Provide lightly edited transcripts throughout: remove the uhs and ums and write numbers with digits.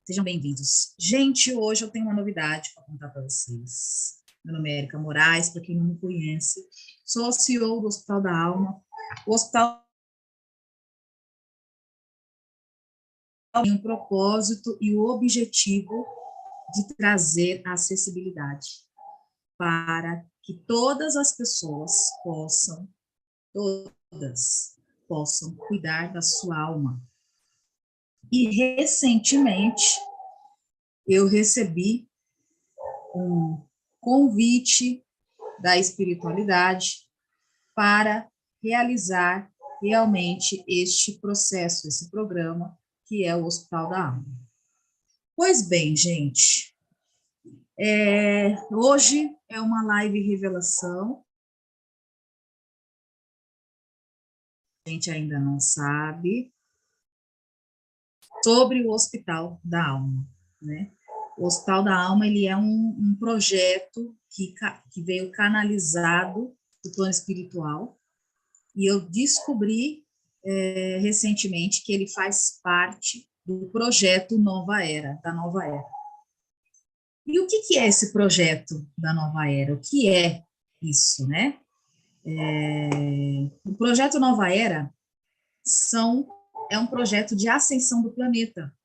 Sejam bem-vindos. Gente, hoje eu tenho uma novidade para contar para vocês. Meu nome é Érica Moraes, para quem não me conhece, sou a CEO do Hospital da Alma. O Hospital tem o propósito e o objetivo de trazer a acessibilidade para que todas as pessoas possam cuidar da sua alma. E recentemente eu recebi um convite da espiritualidade para realizar realmente este processo, esse programa, que é o Hospital da Alma. Pois bem, gente, hoje é uma live revelação. A gente ainda não sabe sobre o Hospital da Alma, né? O Hospital da Alma, ele é um projeto que veio canalizado do plano espiritual, e eu descobri recentemente que ele faz parte do projeto Nova Era, da Nova Era. E o que é esse projeto da Nova Era? O que é isso, né? O projeto Nova Era é um projeto de ascensão do planeta.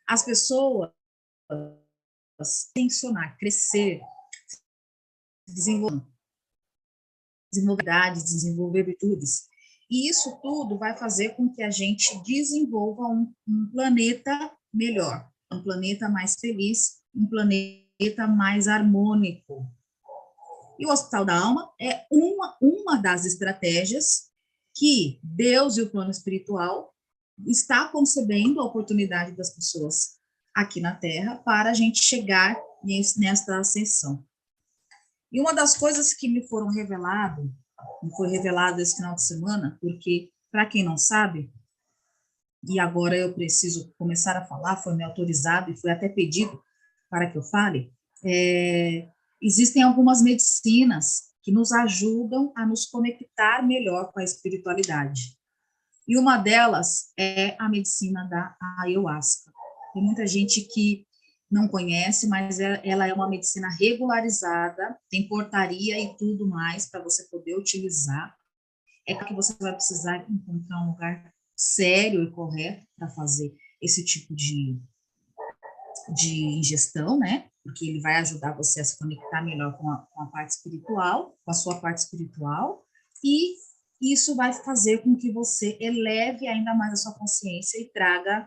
As pessoas tensionar, crescer, desenvolver virtudes. E isso tudo vai fazer com que a gente desenvolva um planeta melhor, um planeta mais feliz, um planeta mais harmônico. E o Hospital da Alma é uma das estratégias que Deus e o plano espiritual está concebendo a oportunidade das pessoas aqui na Terra para a gente chegar nesta ascensão. E uma das coisas que me foi revelado esse final de semana, porque, para quem não sabe, e agora eu preciso começar a falar, foi me autorizado e foi até pedido para que eu fale, existem algumas medicinas que nos ajudam a nos conectar melhor com a espiritualidade. E uma delas é a medicina da ayahuasca. Tem muita gente que não conhece, mas ela é uma medicina regularizada, tem portaria e tudo mais para você poder utilizar. É que você vai precisar encontrar um lugar sério e correto para fazer esse tipo de ingestão, né? Porque ele vai ajudar você a se conectar melhor com a parte espiritual, com a sua parte espiritual, e isso vai fazer com que você eleve ainda mais a sua consciência e traga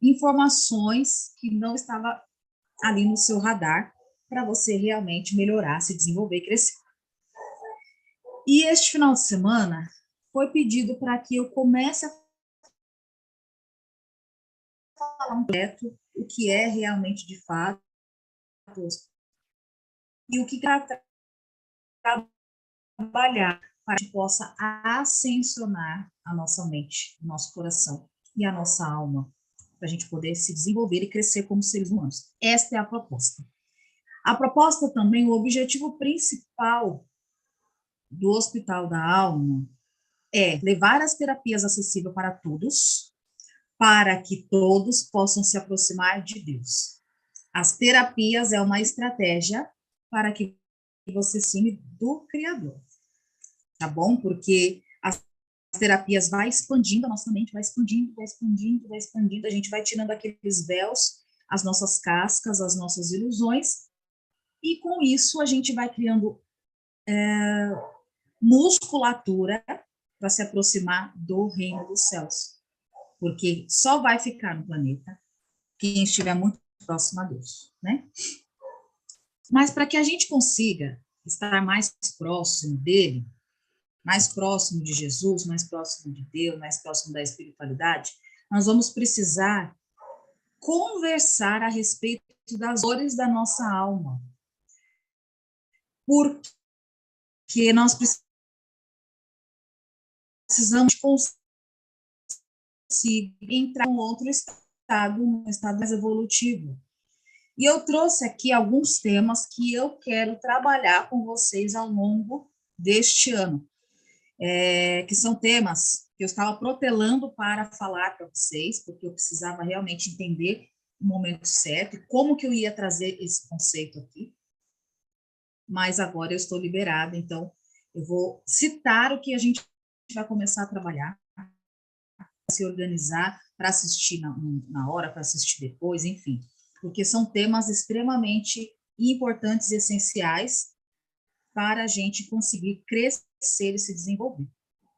informações que não estavam ali no seu radar para você realmente melhorar, se desenvolver e crescer. E este final de semana foi pedido para que eu comece a falar um pouco o que é realmente de fato e o que trabalhar para que possa ascensionar a nossa mente, o nosso coração e a nossa alma, para a gente poder se desenvolver e crescer como seres humanos. Esta é a proposta. A proposta também, o objetivo principal do Hospital da Alma é levar as terapias acessíveis para todos, para que todos possam se aproximar de Deus. As terapias é uma estratégia para que você se aproxime do Criador, tá bom? Porque as terapias vai expandindo, a nossa mente vai expandindo, a gente vai tirando aqueles véus, as nossas cascas, as nossas ilusões, e com isso a gente vai criando musculatura para se aproximar do reino dos céus, porque só vai ficar no planeta quem estiver muito próximo a Deus, né? Mas para que a gente consiga estar mais próximo dele, mais próximo de Jesus, mais próximo de Deus, mais próximo da espiritualidade, nós vamos precisar conversar a respeito das dores da nossa alma. Porque nós precisamos conseguir entrar em um outro estado, um estado mais evolutivo. E eu trouxe aqui alguns temas que eu quero trabalhar com vocês ao longo deste ano. que são temas que eu estava protelando para falar para vocês, porque eu precisava realmente entender o momento certo e como que eu ia trazer esse conceito aqui. Mas agora eu estou liberada, então eu vou citar o que a gente vai começar a trabalhar, se organizar para assistir na hora, para assistir depois, enfim, porque são temas extremamente importantes e essenciais para a gente conseguir crescer e se desenvolver,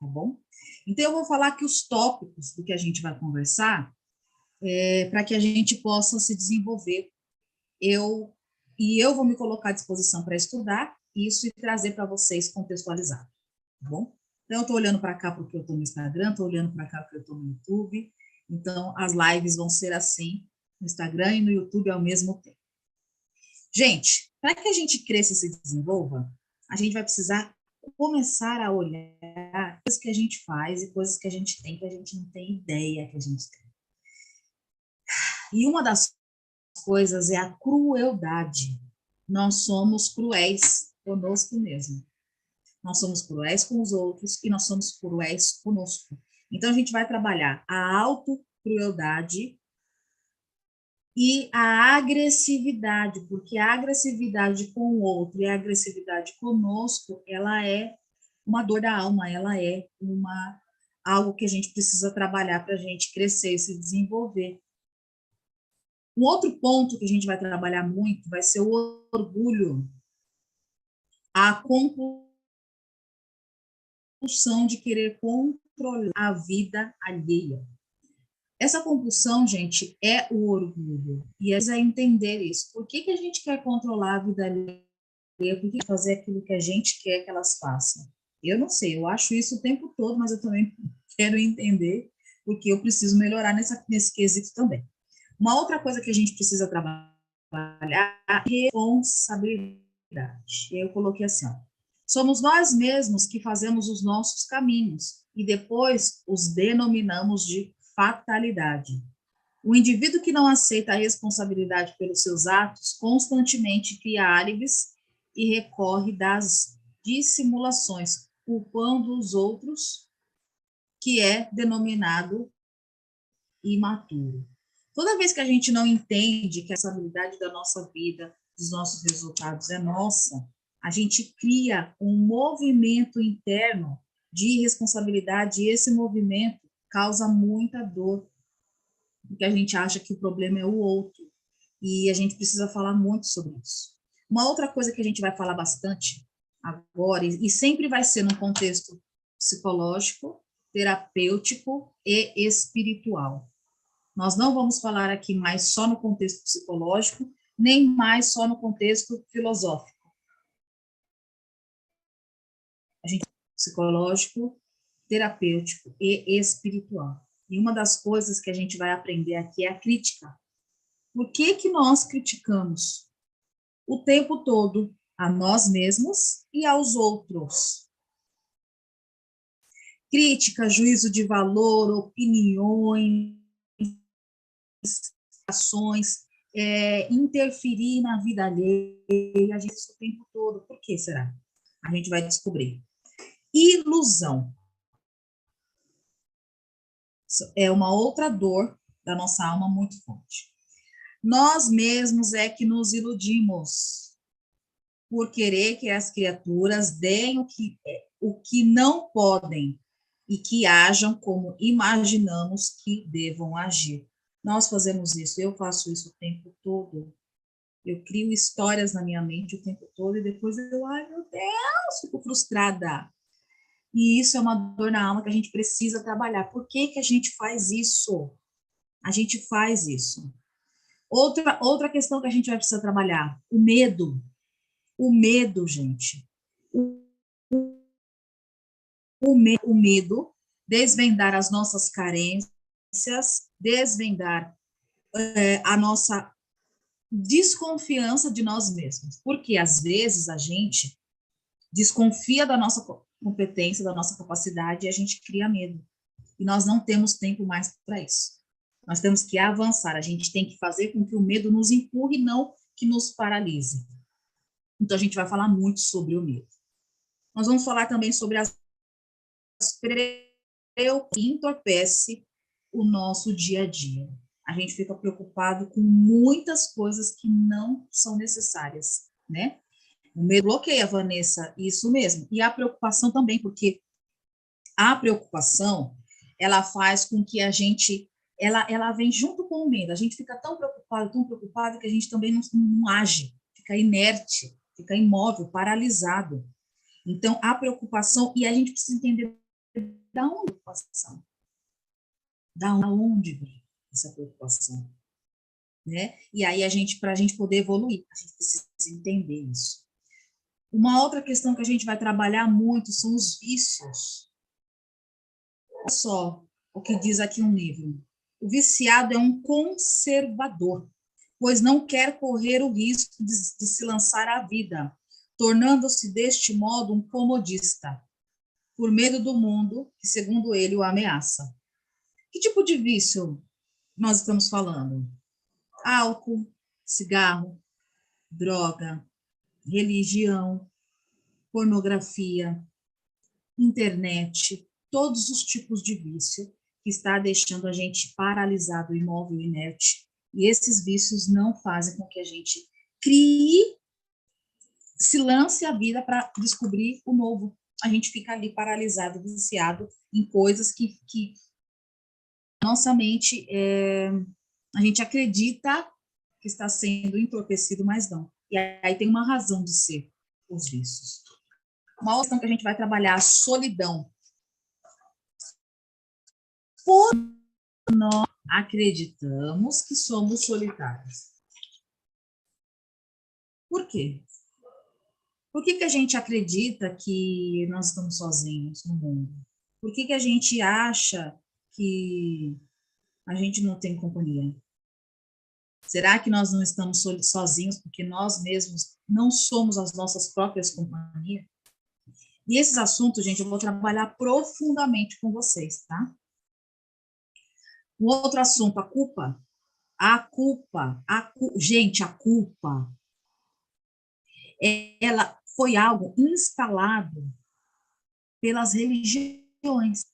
tá bom? Então, eu vou falar aqui os tópicos do que a gente vai conversar, para que a gente possa se desenvolver. Eu vou me colocar à disposição para estudar isso e trazer para vocês contextualizado, tá bom? Então, eu estou olhando para cá porque eu estou no Instagram, estou olhando para cá porque eu estou no YouTube. Então, as lives vão ser assim, no Instagram e no YouTube ao mesmo tempo. Gente, para que a gente cresça e se desenvolva, a gente vai precisar começar a olhar coisas que a gente faz e coisas que a gente tem que a gente não tem ideia que a gente tem. E uma das coisas é a crueldade. Nós somos cruéis conosco mesmo. Nós somos cruéis com os outros e nós somos cruéis conosco. Então, a gente vai trabalhar a autocrueldade e a agressividade, porque a agressividade com o outro e a agressividade conosco, ela é uma dor da alma, ela é algo que a gente precisa trabalhar para a gente crescer e se desenvolver. Um outro ponto que a gente vai trabalhar muito vai ser o orgulho, a compulsão de querer controlar a vida alheia. Essa compulsão, gente, é o orgulho. E é entender isso. Por que a gente quer controlar a vida alheia? Por que fazer aquilo que a gente quer que elas façam? Eu não sei, eu acho isso o tempo todo, mas eu também quero entender, porque eu preciso melhorar nesse quesito também. Uma outra coisa que a gente precisa trabalhar é responsabilidade. Eu coloquei assim, ó, somos nós mesmos que fazemos os nossos caminhos e depois os denominamos de fatalidade. O indivíduo que não aceita a responsabilidade pelos seus atos constantemente cria álibis e recorre das dissimulações, culpando os outros, que é denominado imaturo. Toda vez que a gente não entende que a responsabilidade da nossa vida, dos nossos resultados é nossa, a gente cria um movimento interno de responsabilidade e esse movimento causa muita dor, porque a gente acha que o problema é o outro e a gente precisa falar muito sobre isso. Uma outra coisa que a gente vai falar bastante agora, e sempre vai ser num contexto psicológico, terapêutico e espiritual. Nós não vamos falar aqui mais só no contexto psicológico, nem mais só no contexto filosófico. A gente psicológico, terapêutico e espiritual. E uma das coisas que a gente vai aprender aqui é a crítica. Por que nós criticamos o tempo todo a nós mesmos e aos outros? Crítica, juízo de valor, opiniões, ações, interferir na vida alheia, a gente isso o tempo todo. Por que será? A gente vai descobrir. Ilusão. É uma outra dor da nossa alma muito forte. Nós mesmos é que nos iludimos por querer que as criaturas deem o que não podem e que ajam como imaginamos que devam agir. Nós fazemos isso, eu faço isso o tempo todo. Eu crio histórias na minha mente o tempo todo e depois eu, ai meu Deus, fico frustrada. E isso é uma dor na alma que a gente precisa trabalhar. Por que a gente faz isso? A gente faz isso. Outra questão que a gente vai precisar trabalhar, o medo. O medo, gente. O medo, desvendar as nossas carências, desvendar a nossa desconfiança de nós mesmos. Porque, às vezes, a gente desconfia da nossa competência, da nossa capacidade, e a gente cria medo. E nós não temos tempo mais para isso. Nós temos que avançar, a gente tem que fazer com que o medo nos empurre, não que nos paralise. Então, a gente vai falar muito sobre o medo. Nós vamos falar também sobre as entorpece o nosso dia a dia. A gente fica preocupado com muitas coisas que não são necessárias, né? O medo bloqueia, Vanessa, isso mesmo. E a preocupação também, porque a preocupação, ela faz com que a gente, ela vem junto com o medo. A gente fica tão preocupado, que a gente também não age, fica inerte, fica imóvel, paralisado. Então, a preocupação, e a gente precisa entender da onde a preocupação, da onde vem essa preocupação, né? E aí para a gente poder evoluir, a gente precisa entender isso. Uma outra questão que a gente vai trabalhar muito são os vícios. Olha só o que diz aqui um livro. O viciado é um conservador, pois não quer correr o risco de se lançar à vida, tornando-se deste modo um comodista, por medo do mundo que, segundo ele, o ameaça. Que tipo de vício nós estamos falando? Álcool, cigarro, droga, religião, pornografia, internet, todos os tipos de vício que está deixando a gente paralisado, imóvel, inerte. E esses vícios não fazem com que a gente crie, se lance a vida para descobrir o novo. A gente fica ali paralisado, viciado em coisas que nossa mente, a gente acredita que está sendo entorpecido, mas não. E aí tem uma razão de ser os vícios. Uma outra questão que a gente vai trabalhar, a solidão. Por nós acreditamos que somos solitários. Por quê? Por que a gente acredita que nós estamos sozinhos no mundo? Por que a gente acha que a gente não tem companhia? Será que nós não estamos sozinhos porque nós mesmos não somos as nossas próprias companhias? E esses assuntos, gente, eu vou trabalhar profundamente com vocês, tá? Um outro assunto, a culpa. Gente, a culpa, ela foi algo instalado pelas religiões.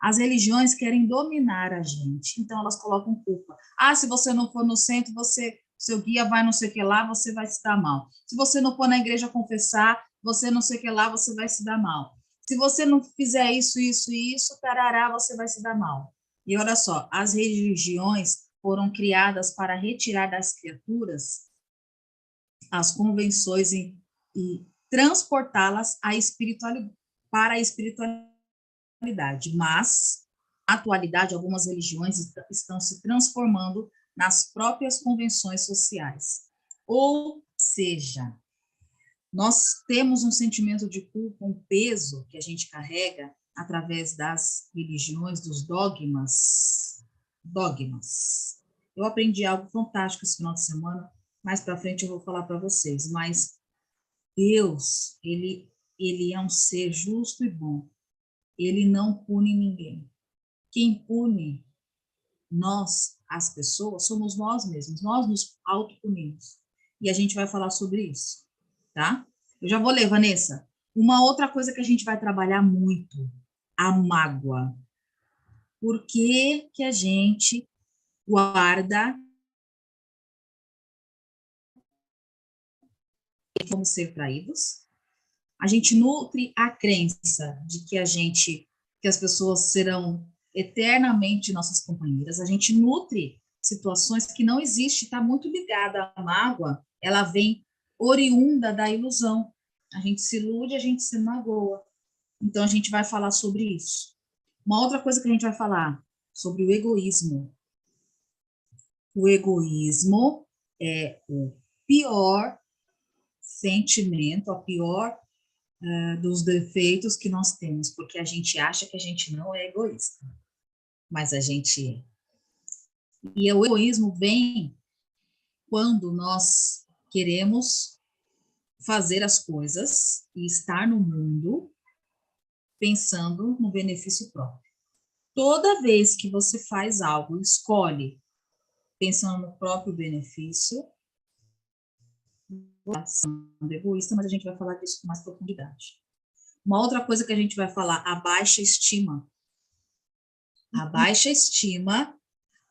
As religiões querem dominar a gente, então elas colocam culpa. Ah, se você não for no centro, seu guia vai não sei o que lá, você vai se dar mal. Se você não for na igreja confessar, você não sei o que lá, você vai se dar mal. Se você não fizer isso, isso e isso, tarará, você vai se dar mal. E olha só, as religiões foram criadas para retirar das criaturas as convenções e transportá-las para a espiritualidade. Mas, na atualidade, algumas religiões estão se transformando nas próprias convenções sociais. Ou seja, nós temos um sentimento de culpa, um peso que a gente carrega através das religiões, dos dogmas. Dogmas. Eu aprendi algo fantástico esse final de semana, mais para frente eu vou falar para vocês, mas Deus, ele é um ser justo e bom. Ele não pune ninguém. Quem pune nós, as pessoas, somos nós mesmos. Nós nos autopunimos. E a gente vai falar sobre isso, tá? Eu já vou ler, Vanessa. Uma outra coisa que a gente vai trabalhar muito, a mágoa. Por que que a gente guarda e vamos ser traídos? A gente nutre a crença de que que as pessoas serão eternamente nossas companheiras. A gente nutre situações que não existem, está muito ligada à mágoa, ela vem oriunda da ilusão. A gente se ilude, a gente se magoa. Então a gente vai falar sobre isso. Uma outra coisa que a gente vai falar sobre o egoísmo. O egoísmo é o pior sentimento, a pior dos defeitos que nós temos, porque a gente acha que a gente não é egoísta, mas a gente é. E o egoísmo vem quando nós queremos fazer as coisas e estar no mundo pensando no benefício próprio. Toda vez que você faz algo, escolhe pensando no próprio benefício, sendo egoísta, mas a gente vai falar disso com mais profundidade. Uma outra coisa que a gente vai falar, a baixa estima. A baixa estima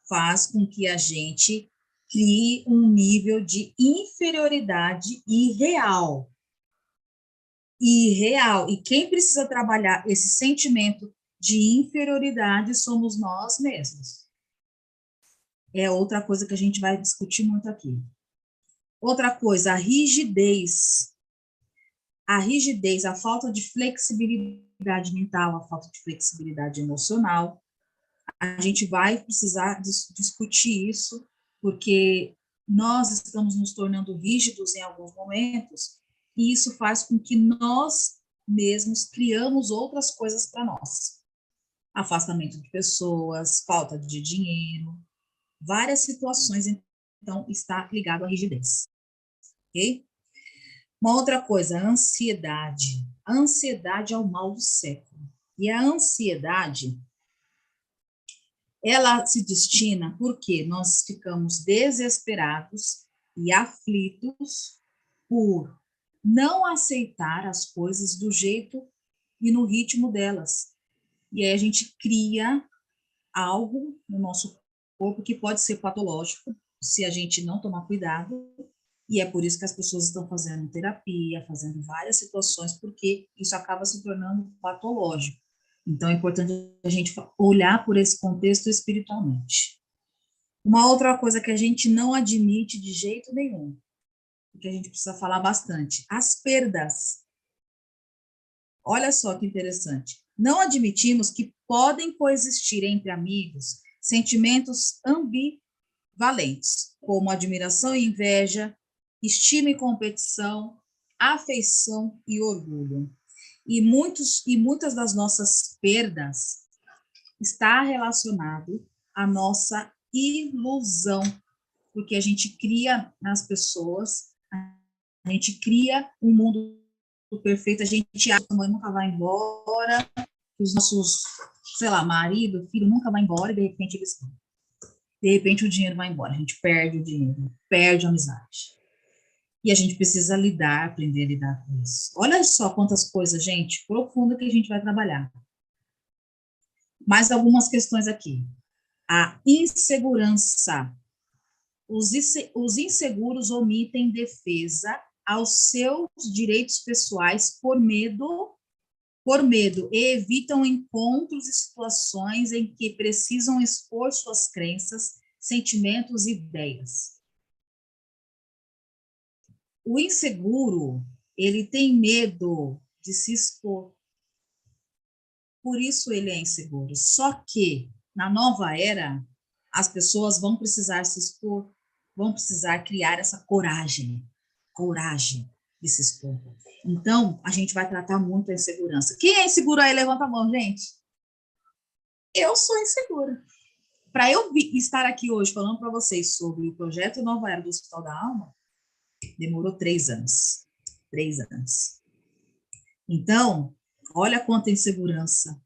faz com que a gente crie um nível de inferioridade irreal. Irreal. E quem precisa trabalhar esse sentimento de inferioridade somos nós mesmos. É outra coisa que a gente vai discutir muito aqui. Outra coisa, a rigidez. A rigidez, a falta de flexibilidade mental, a falta de flexibilidade emocional. A gente vai precisar discutir isso, porque nós estamos nos tornando rígidos em alguns momentos, e isso faz com que nós mesmos criamos outras coisas para nós. Afastamento de pessoas, falta de dinheiro, várias situações, então, está ligado à rigidez. Ok? Uma outra coisa, a ansiedade. A ansiedade é o mal do século. E a ansiedade, ela se destina porque nós ficamos desesperados e aflitos por não aceitar as coisas do jeito e no ritmo delas. E aí a gente cria algo no nosso corpo que pode ser patológico se a gente não tomar cuidado. E é por isso que as pessoas estão fazendo terapia, fazendo várias situações, porque isso acaba se tornando patológico. Então, é importante a gente olhar por esse contexto espiritualmente. Uma outra coisa que a gente não admite de jeito nenhum, que a gente precisa falar bastante, as perdas. Olha só que interessante. Não admitimos que podem coexistir entre amigos sentimentos ambivalentes, como admiração e inveja, estima e competição, afeição e orgulho. E muitas das nossas perdas está relacionado à nossa ilusão, porque a gente cria nas pessoas, a gente cria um mundo perfeito, a gente acha que a mãe nunca vai embora, que os nossos, sei lá, marido, filho nunca vai embora e de repente eles vão. De repente o dinheiro vai embora, a gente perde o dinheiro, perde a amizade. E a gente precisa lidar, aprender a lidar com isso. Olha só quantas coisas, gente, profundas que a gente vai trabalhar. Mais algumas questões aqui. A insegurança. Os inseguros omitem defesa aos seus direitos pessoais por medo, e evitam encontros e situações em que precisam expor suas crenças, sentimentos e ideias. O inseguro, ele tem medo de se expor. Por isso ele é inseguro. Só que, na nova era, as pessoas vão precisar se expor, vão precisar criar essa coragem de se expor. Então, a gente vai tratar muito a insegurança. Quem é inseguro aí? Levanta a mão, gente. Eu sou insegura. Para eu estar aqui hoje falando para vocês sobre o projeto Nova Era do Hospital da Alma, demorou 3 anos. 3 anos. Então, olha quanta insegurança.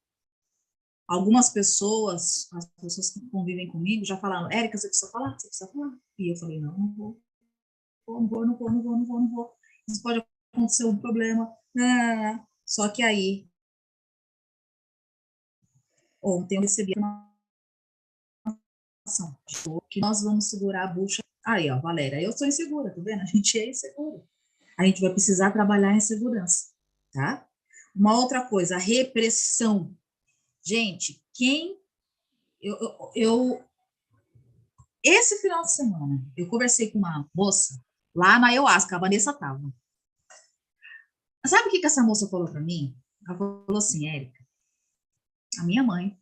Algumas pessoas, as pessoas que convivem comigo, já falaram, Érica, você precisa falar, você precisa falar. E eu falei, não, não vou, não vou. Isso pode acontecer um problema. Só que aí, ontem eu recebi uma informação que nós vamos segurar a bucha. Aí, ó, Valéria, eu sou insegura, tá vendo? A gente é insegura. A gente vai precisar trabalhar em segurança, tá? Uma outra coisa, a repressão. Gente, esse final de semana, eu conversei com uma moça lá na Ayahuasca, a Vanessa estava. Sabe o que essa moça falou para mim? Ela falou assim, Érica, a minha mãe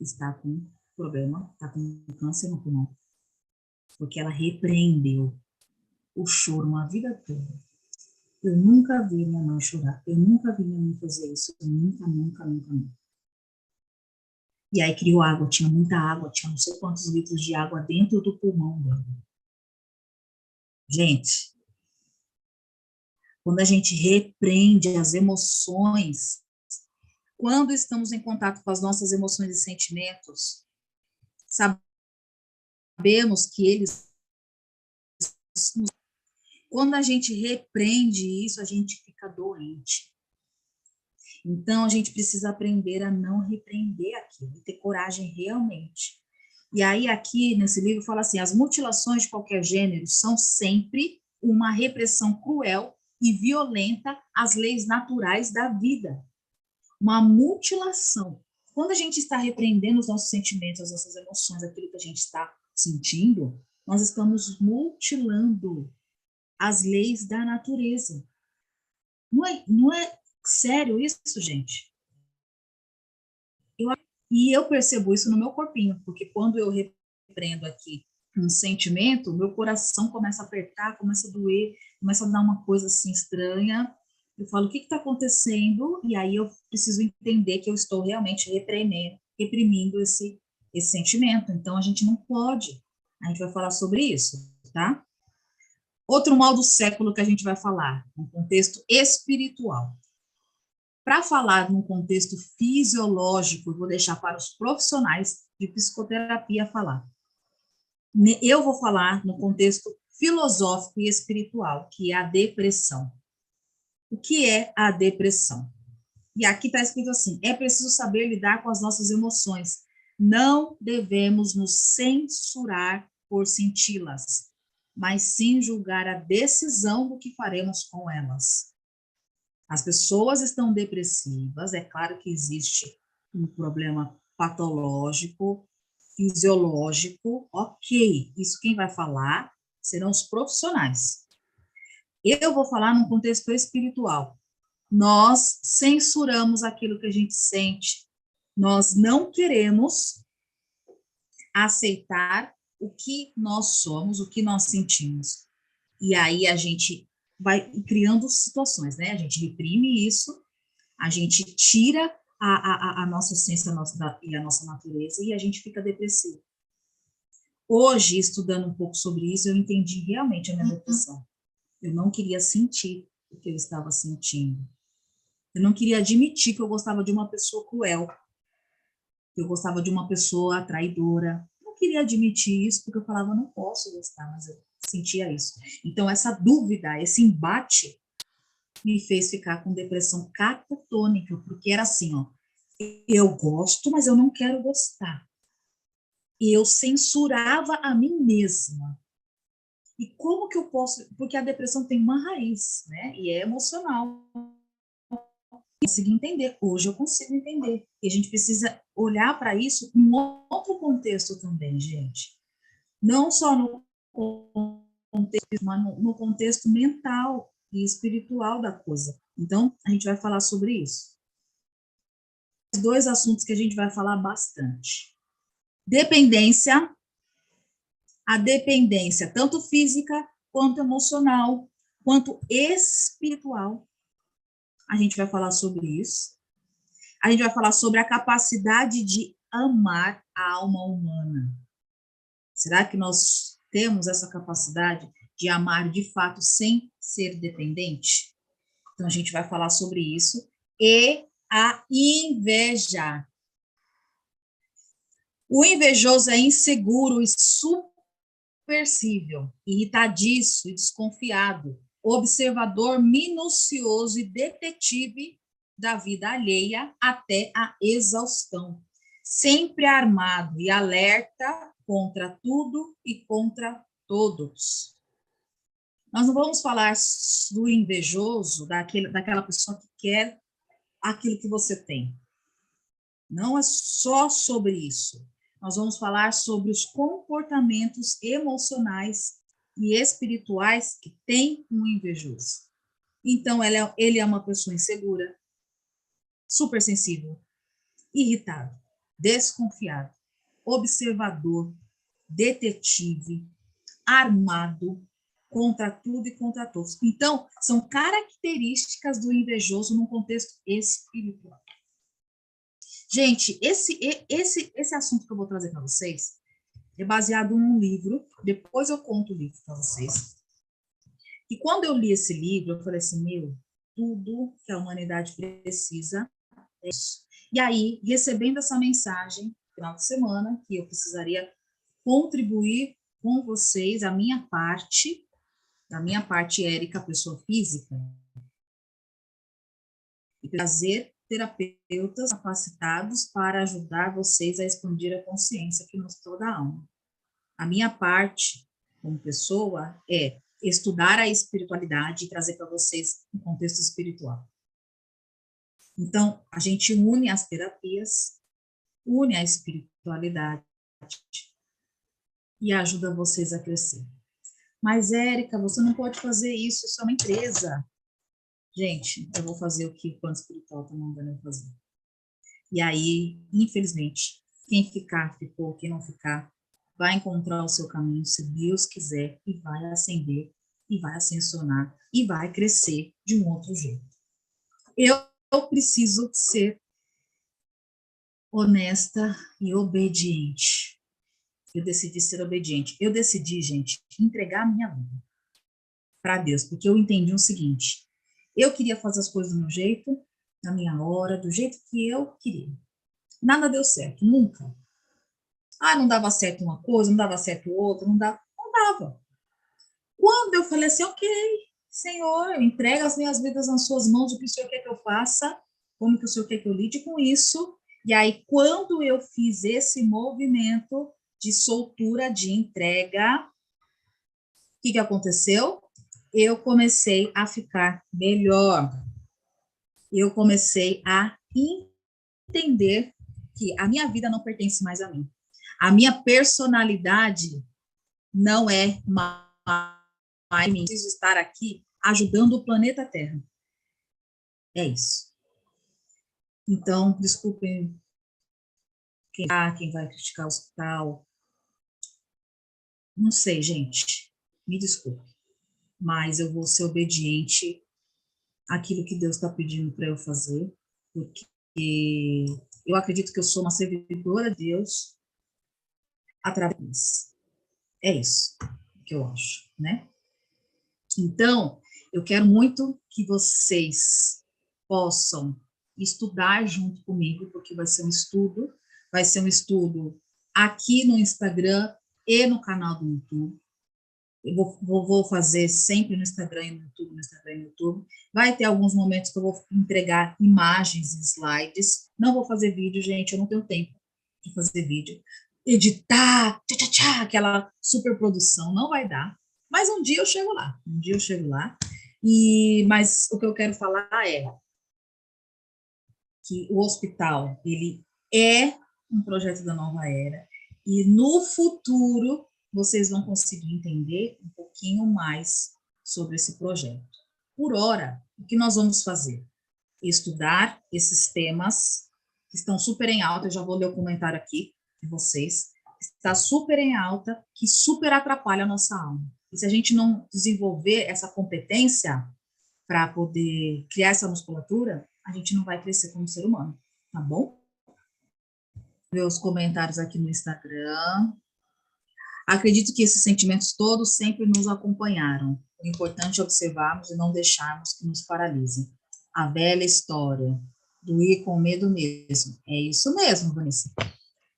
está com problema, está com câncer no pulmão, porque ela repreendeu o choro uma vida toda. Eu nunca vi minha mãe chorar, eu nunca vi minha mãe fazer isso, eu nunca. E aí criou água, tinha muita água, tinha não sei quantos litros de água dentro do pulmão dela. Gente, quando a gente repreende as emoções, quando estamos em contato com as nossas emoções e sentimentos, sabemos que eles, quando a gente repreende isso, a gente fica doente. Então, a gente precisa aprender a não repreender aquilo, e ter coragem realmente. E aí, aqui nesse livro, fala assim: as mutilações de qualquer gênero são sempre uma repressão cruel e violenta às leis naturais da vida. Uma mutilação. Quando a gente está repreendendo os nossos sentimentos, as nossas emoções, aquilo que a gente está sentindo, nós estamos mutilando as leis da natureza. Não é sério isso, gente? E eu percebo isso no meu corpinho, porque quando eu repreendo aqui um sentimento, meu coração começa a apertar, começa a doer, começa a dar uma coisa assim estranha. Eu falo, o que está acontecendo? E aí eu preciso entender que eu estou realmente reprimindo esse sentimento. Então, a gente não pode. A gente vai falar sobre isso, tá? Outro mal do século que a gente vai falar, no contexto espiritual. Para falar num contexto fisiológico, eu vou deixar para os profissionais de psicoterapia falar. Eu vou falar no contexto filosófico e espiritual, que é a depressão. O que é a depressão? E aqui está escrito assim: é preciso saber lidar com as nossas emoções. Não devemos nos censurar por senti-las, mas sim julgar a decisão do que faremos com elas. As pessoas estão depressivas, é claro que existe um problema patológico, fisiológico, ok. Isso quem vai falar serão os profissionais. Eu vou falar num contexto espiritual. Nós censuramos aquilo que a gente sente. Nós não queremos aceitar o que nós somos, o que nós sentimos. E aí a gente vai criando situações, né? A gente reprime isso, a gente tira a nossa essência e a nossa natureza e a gente fica depressivo. Hoje, estudando um pouco sobre isso, eu entendi realmente a minha depressão. Eu não queria sentir o que eu estava sentindo. Eu não queria admitir que eu gostava de uma pessoa cruel, que eu gostava de uma pessoa traidora. Eu não queria admitir isso porque eu falava, não posso gostar, mas eu sentia isso. Então, essa dúvida, esse embate, me fez ficar com depressão catatônica, porque era assim, ó, eu gosto, mas eu não quero gostar. E eu censurava a mim mesma. E como que eu posso, porque a depressão tem uma raiz, né? E é emocional. Eu consegui entender, hoje eu consigo entender. E a gente precisa olhar para isso em outro contexto também, gente. Não só no contexto, mas no contexto mental e espiritual da coisa. Então, a gente vai falar sobre isso. Dois assuntos que a gente vai falar bastante. Dependência, a dependência tanto física, quanto emocional, quanto espiritual. A gente vai falar sobre isso. A gente vai falar sobre a capacidade de amar a alma humana. Será que nós temos essa capacidade de amar de fato sem ser dependente? Então, a gente vai falar sobre isso. E a inveja. O invejoso é inseguro e supersível, irritadiço e desconfiado, observador minucioso e detetive da vida alheia até a exaustão, sempre armado e alerta contra tudo e contra todos. Nós não vamos falar do invejoso, daquela pessoa que quer aquilo que você tem. Não é só sobre isso. Nós vamos falar sobre os comportamentos emocionais e espirituais que tem um invejoso. Então, ele é uma pessoa insegura, supersensível, irritado, desconfiado, observador, detetive, armado contra tudo e contra todos. Então, são características do invejoso no contexto espiritual. Gente, esse assunto que eu vou trazer para vocês é baseado num livro, depois eu conto o livro para vocês. E quando eu li esse livro, eu falei assim, tudo que a humanidade precisa é isso. E aí, recebendo essa mensagem, no final de semana, que eu precisaria contribuir com vocês, a minha parte, Érica, pessoa física, e trazer terapeutas capacitados para ajudar vocês a expandir a consciência que nos toda a alma. A minha parte, como pessoa, é estudar a espiritualidade e trazer para vocês um contexto espiritual. Então, a gente une as terapias, une a espiritualidade e ajuda vocês a crescer. Mas, Érica, você não pode fazer isso é uma empresa. Gente, eu vou fazer o que o plano espiritual está mandando eu fazer. E aí, infelizmente, quem ficar, ficou, quem não ficar, vai encontrar o seu caminho, se Deus quiser, e vai ascender, e vai ascensionar, e vai crescer de um outro jeito. Eu preciso ser honesta e obediente. Eu decidi ser obediente. Eu decidi, gente, entregar a minha vida para Deus, porque eu entendi o seguinte: eu queria fazer as coisas do meu jeito, na minha hora, do jeito que eu queria. Nada deu certo, nunca. Não dava certo uma coisa, não dava certo outra, não dava. Quando eu falei assim, ok, Senhor, eu entrego as minhas vidas nas suas mãos, o que o Senhor quer que eu faça, como que o Senhor quer que eu lide com isso. E aí, quando eu fiz esse movimento de soltura, de entrega, o que aconteceu? Eu comecei a ficar melhor. Eu comecei a entender que a minha vida não pertence mais a mim. A minha personalidade não é mais mim. Preciso estar aqui ajudando o planeta Terra. É isso. Então, desculpem quem vai criticar o hospital. Não sei, gente. Me desculpe. Mas eu vou ser obediente àquilo que Deus está pedindo para eu fazer, porque eu acredito que eu sou uma servidora de Deus através. É isso que eu acho, né? Então, eu quero muito que vocês possam estudar junto comigo, porque vai ser um estudo aqui no Instagram e no canal do YouTube. Eu vou fazer sempre no Instagram e no YouTube, no Instagram e no YouTube. Vai ter alguns momentos que eu vou entregar imagens e slides. Não vou fazer vídeo, gente, eu não tenho tempo de fazer vídeo. Editar, aquela super produção, não vai dar. Mas um dia eu chego lá, mas o que eu quero falar é que o hospital, ele é um projeto da nova era, e no futuro vocês vão conseguir entender um pouquinho mais sobre esse projeto. Por hora, o que nós vamos fazer? Estudar esses temas que estão super em alta, eu já vou ler o comentário aqui de vocês, está super em alta, que super atrapalha a nossa alma. E se a gente não desenvolver essa competência para poder criar essa musculatura, a gente não vai crescer como ser humano, tá bom? Ver os comentários aqui no Instagram. Acredito que esses sentimentos todos sempre nos acompanharam. O importante é observarmos e não deixarmos que nos paralisem. A velha história do ir com medo mesmo. É isso mesmo, Vanessa.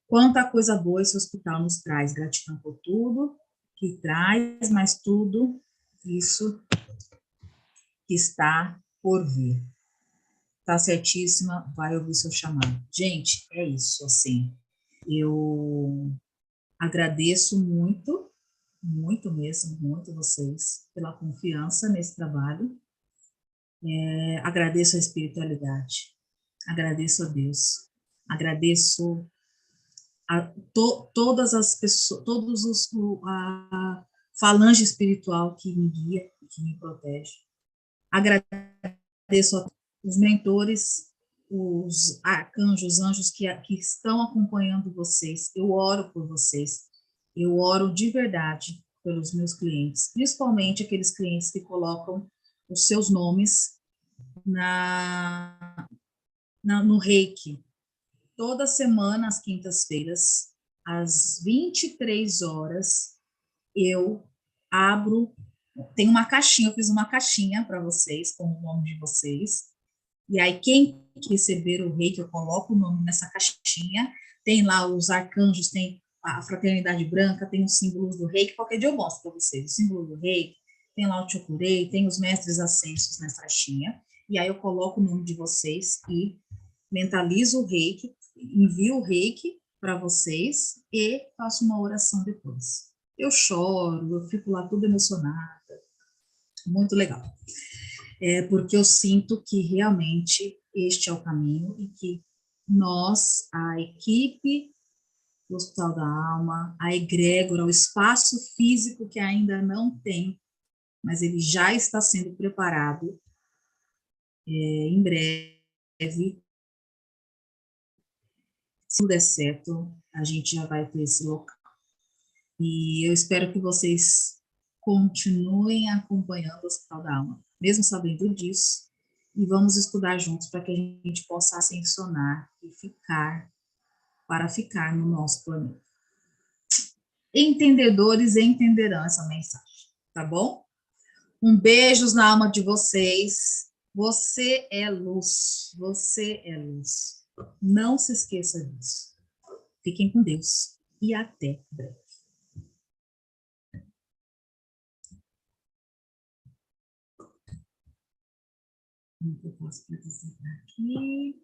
Quanta coisa boa esse hospital nos traz. Gratidão por tudo que traz, mas tudo isso que está por vir. Tá certíssima, vai ouvir seu chamado. Gente, é isso, assim. Eu agradeço muito, muito mesmo, muito vocês pela confiança nesse trabalho. Agradeço a espiritualidade, agradeço a Deus, agradeço a todas as pessoas, a falange espiritual que me guia, que me protege. Agradeço a os mentores, os arcanjos, os anjos que estão acompanhando vocês. Eu oro por vocês. Eu oro de verdade pelos meus clientes, principalmente aqueles clientes que colocam os seus nomes no Reiki. Toda semana, às quintas-feiras, às 23 horas, eu abro, tem uma caixinha, eu fiz uma caixinha para vocês, com o nome de vocês, e aí quem receber o reiki, eu coloco o nome nessa caixinha, tem lá os arcanjos, tem a fraternidade branca, tem os símbolos do reiki, qualquer dia eu mostro para vocês, o símbolo do reiki, tem lá o chokurei, tem os mestres ascensos nessa caixinha, e aí eu coloco o nome de vocês e mentalizo o reiki, envio o reiki para vocês e faço uma oração depois. Eu choro, eu fico lá toda emocionada, muito legal. Porque eu sinto que realmente este é o caminho e que nós, a equipe do Hospital da Alma, a egrégora, o espaço físico que ainda não tem, mas ele já está sendo preparado em breve. Se tudo der certo, a gente já vai ter esse local. E eu espero que vocês continuem acompanhando o Hospital da Alma, mesmo sabendo disso, e vamos estudar juntos para que a gente possa ascensionar e ficar no nosso planeta. Entendedores entenderão essa mensagem, tá bom? Um beijo na alma de vocês. Você é luz, você é luz. Não se esqueça disso. Fiquem com Deus e até breve. Eu posso aqui.